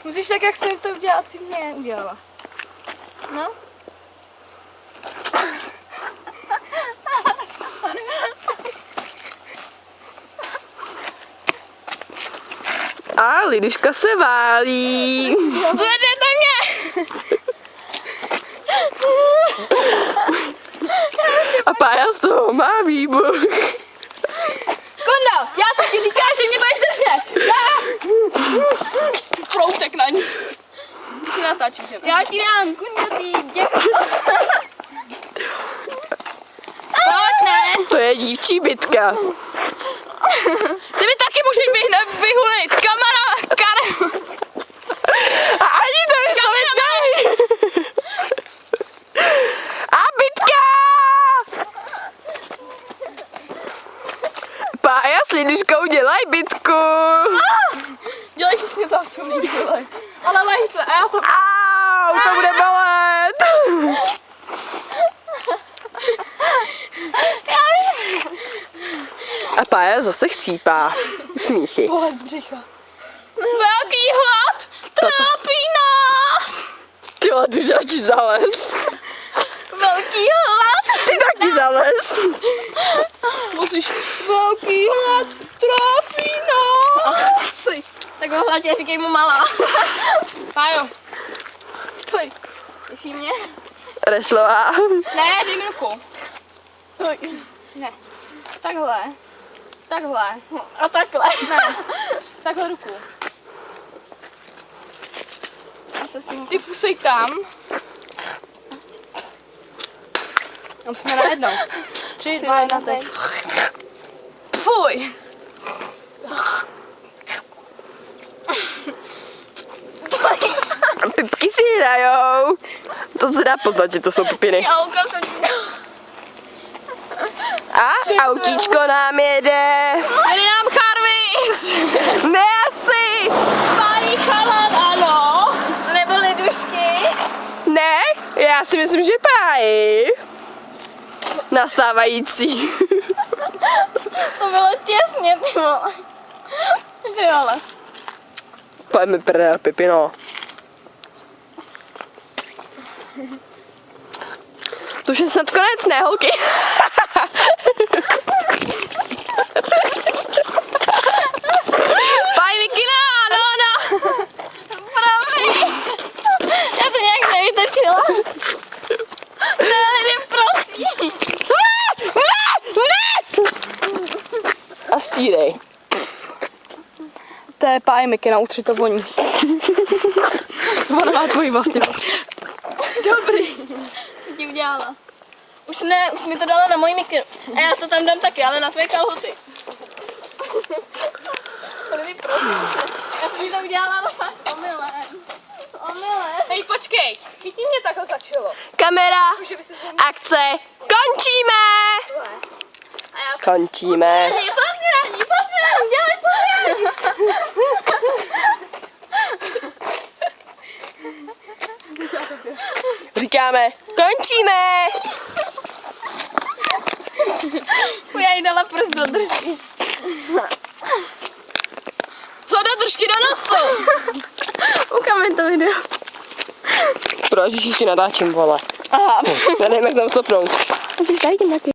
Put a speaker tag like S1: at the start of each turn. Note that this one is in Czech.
S1: Musíš tak, jak jsem to udělala, ty mě udělala. No.
S2: A Liduška se válí.
S1: Zvedněte mě!
S2: A Pája z toho má výbuch.
S1: Kondo, já to ti říkám, že mě budeš držet. Proutek na ní. Ty si natáčíš, že ne? Já ti dám, kuňatý, děkuji. Pojď, ne.
S2: To je dívčí bitka.
S1: Ty mi taky můžeš vyhulit. Karel.
S2: A ani to vyslovit neví. A bitka! Pája s Liduškou dělají bitku.
S1: Dělej všichni zavcovný, dělej. Ale lehce, a já to...
S2: Au, to bude bolet. A Pája zase chcípá. Smíchy.
S1: Bolet břicha. Velký hlad trápí nás.
S2: Ty vole, ty už radši zalez.
S1: Velký hlad.
S2: Ty taky zalez.
S1: Musíš. Velký hlad trápí nás. Tak o hladě říkej mu malá. Pájo. Těší mě?
S2: Rešlová.
S1: Ne, dej mi ruku. Ne. Takhle. Takhle. A takhle. Ne. Takhle ruku. A co s tím? Ty fusej tam. A musíme najednou. 3, 2, 1, teď. Fuj.
S2: Pipky si hrajou. To se dá poznat, že to jsou pipiny. A autíčko nám jede.
S1: Jede nám Charvis.
S2: Ne asi.
S1: Pájí chalan, ano. Nebo Lidušky.
S2: Ne, já si myslím, že Páji. Nastávající.
S1: To bylo těsně, ty vole. Že jo, ale.
S2: Pojďme prdel, Pipino. To už je snad konec, ne, holky?
S1: Páj Mikina, no. Promiň. Já to nějak nevytočila. Ne, prosím.
S2: A stírej.
S1: To je Páj Mikina, utři to voní. Ona má tvoji vlastně. Dobrý. Co ti udělala? Už ne, už mi to dala na moji mikinu. A já to tam dám taky, ale na tvoje kalhoty. Lidi, prosím. Já jsem mi to udělala, ale fakt omylem. Hej, počkej. Chytí mě takhle začalo.
S2: Kamera, akce, končíme! Končíme.
S1: Pozdělám, dělej
S2: Říkáme, končíme!
S1: Já jí dala prst do držky. Co do držky do nosu? Ukáme to video.
S2: Proč, když ještě natáčím, vole.
S1: Aha.
S2: Já nevím, jak tam stopnout.
S1: Můžeš tady tím taky.